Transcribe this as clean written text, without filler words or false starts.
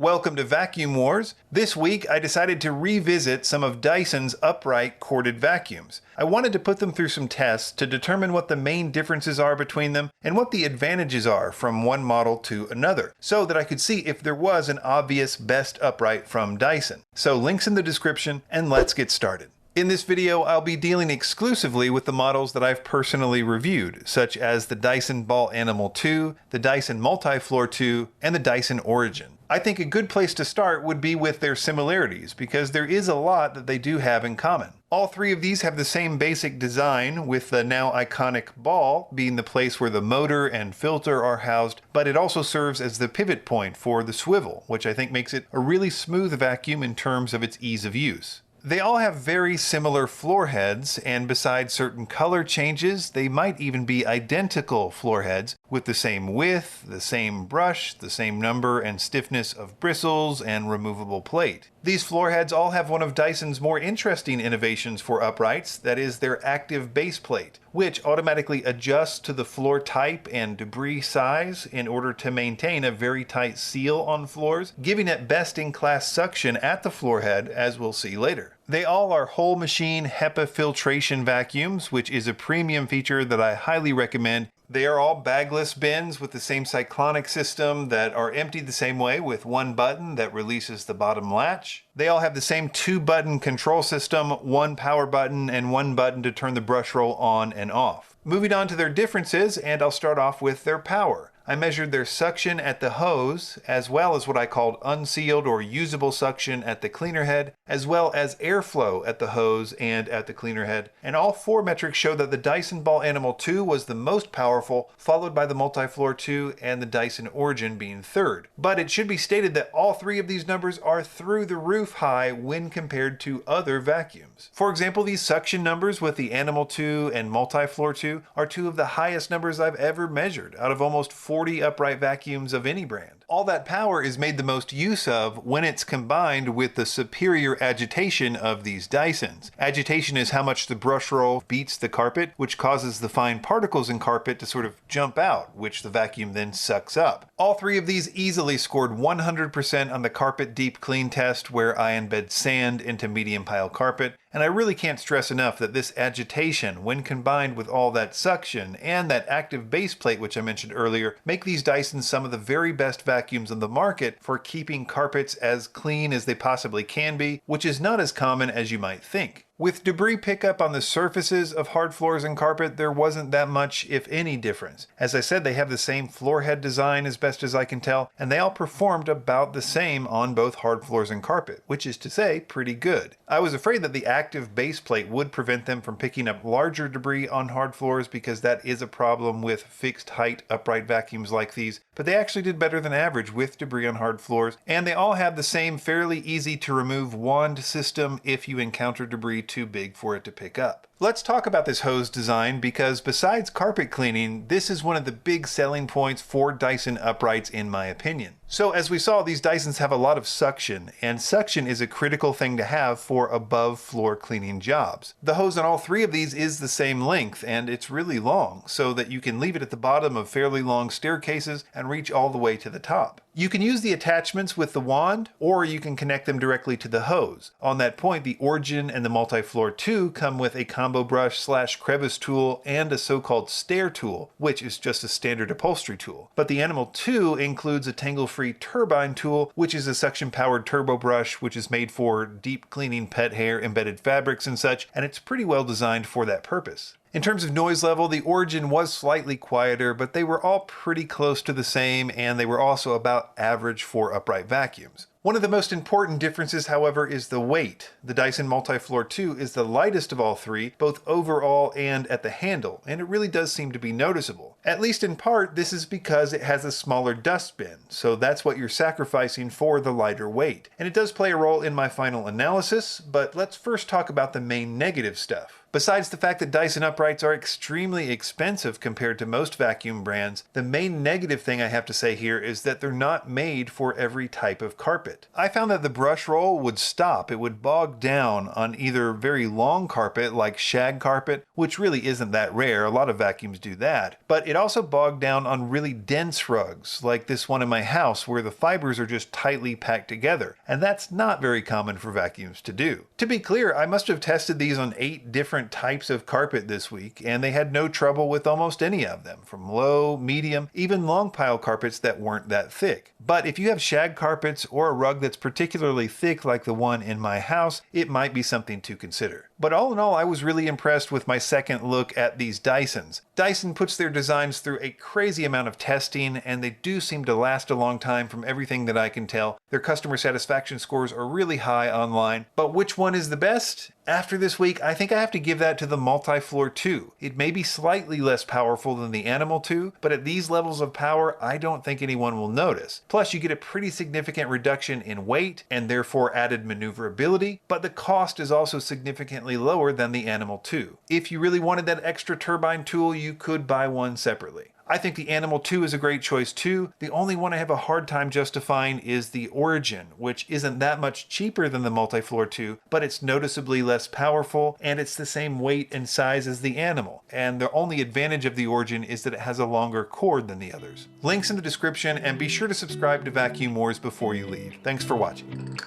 Welcome to Vacuum Wars. This week I decided to revisit some of Dyson's upright corded vacuums. I wanted to put them through some tests to determine what the main differences are between them and what the advantages are from one model to another, so that I could see if there was an obvious best upright from Dyson. So links in the description, and let's get started. In this video, I'll be dealing exclusively with the models that I've personally reviewed, such as the Dyson Ball Animal 2, the Dyson Multi-Floor 2, and the Dyson Origin. I think a good place to start would be with their similarities, because there is a lot that they do have in common. All three of these have the same basic design, with the now iconic ball being the place where the motor and filter are housed, but it also serves as the pivot point for the swivel, which I think makes it a really smooth vacuum in terms of its ease of use. They all have very similar floor heads, and besides certain color changes, they might even be identical floor heads with the same width, the same brush, the same number and stiffness of bristles, and removable plate. These floor heads all have one of Dyson's more interesting innovations for uprights, that is their active base plate, which automatically adjusts to the floor type and debris size in order to maintain a very tight seal on floors, giving it best-in-class suction at the floor head, as we'll see later. They all are whole machine HEPA filtration vacuums, which is a premium feature that I highly recommend. They are all bagless bins with the same cyclonic system that are emptied the same way, with one button that releases the bottom latch. They all have the same 2-button control system, one power button and one button to turn the brush roll on and off. Moving on to their differences, and I'll start off with their power. I measured their suction at the hose, as well as what I called unsealed or usable suction at the cleaner head, as well as airflow at the hose and at the cleaner head. And all four metrics show that the Dyson Ball Animal 2 was the most powerful, followed by the Multi-Floor 2 and the Dyson Origin being third. But it should be stated that all three of these numbers are through the roof high when compared to other vacuums. For example, these suction numbers with the Animal 2 and Multi-Floor 2 are two of the highest numbers I've ever measured out of almost 40 upright vacuums of any brand. All that power is made the most use of when it's combined with the superior agitation of these Dysons. Agitation is how much the brush roll beats the carpet, which causes the fine particles in carpet to sort of jump out, which the vacuum then sucks up. All three of these easily scored 100% on the carpet deep clean test, where I embed sand into medium pile carpet. And I really can't stress enough that this agitation, when combined with all that suction and that active base plate which I mentioned earlier, make these Dysons some of the very best vacuums on the market for keeping carpets as clean as they possibly can be, which is not as common as you might think. With debris pickup on the surfaces of hard floors and carpet, there wasn't that much, if any, difference. As I said, they have the same floor head design as best as I can tell, and they all performed about the same on both hard floors and carpet, which is to say, pretty good. I was afraid that the active base plate would prevent them from picking up larger debris on hard floors, because that is a problem with fixed height upright vacuums like these, but they actually did better than average with debris on hard floors, and they all have the same fairly easy to remove wand system if you encounter debris too big for it to pick up. Let's talk about this hose design, because besides carpet cleaning, this is one of the big selling points for Dyson uprights in my opinion. So as we saw, these Dysons have a lot of suction, and suction is a critical thing to have for above floor cleaning jobs. The hose on all three of these is the same length, and it's really long, so that you can leave it at the bottom of fairly long staircases and reach all the way to the top. You can use the attachments with the wand, or you can connect them directly to the hose. On that point, the Origin and the Multi-Floor 2 come with a combo brush / crevice tool and a so-called stair tool, which is just a standard upholstery tool. But the Animal 2 includes a tangle-free turbine tool, which is a suction-powered turbo brush, which is made for deep cleaning pet hair, embedded fabrics and such, and it's pretty well designed for that purpose. In terms of noise level, the Origin was slightly quieter, but they were all pretty close to the same, and they were also about average for upright vacuums. One of the most important differences, however, is the weight. The Dyson Multi-Floor 2 is the lightest of all three, both overall and at the handle, and it really does seem to be noticeable. At least in part, this is because it has a smaller dust bin, so that's what you're sacrificing for the lighter weight. And it does play a role in my final analysis, but let's first talk about the main negative stuff. Besides the fact that Dyson uprights are extremely expensive compared to most vacuum brands, the main negative thing I have to say here is that they're not made for every type of carpet. I found that the Brushroll would stop. It would bog down on either very long carpet like shag carpet, which really isn't that rare, a lot of vacuums do that, but it also bogged down on really dense rugs like this one in my house where the fibers are just tightly packed together, and that's not very common for vacuums to do. To be clear, I must have tested these on 8 different types of carpet this week, and they had no trouble with almost any of them, from low, medium, even long pile carpets that weren't that thick. But if you have shag carpets or a rug that's particularly thick like the one in my house, it might be something to consider. But all in all, I was really impressed with my second look at these Dysons. Dyson puts their designs through a crazy amount of testing, and they do seem to last a long time from everything that I can tell. Their customer satisfaction scores are really high online. But which one is the best? After this week, I think I have to give that to the Multi-Floor 2. It may be slightly less powerful than the Animal 2, but at these levels of power, I don't think anyone will notice. Plus, you get a pretty significant reduction in weight and therefore added maneuverability, but the cost is also significantly lower than the Animal 2. If you really wanted that extra turbine tool, you could buy one separately. I think the Animal 2 is a great choice too. The only one I have a hard time justifying is the Origin, which isn't that much cheaper than the Multi-Floor 2, but it's noticeably less powerful, and it's the same weight and size as the Animal. And the only advantage of the Origin is that it has a longer cord than the others. Links in the description, and be sure to subscribe to Vacuum Wars before you leave. Thanks for watching.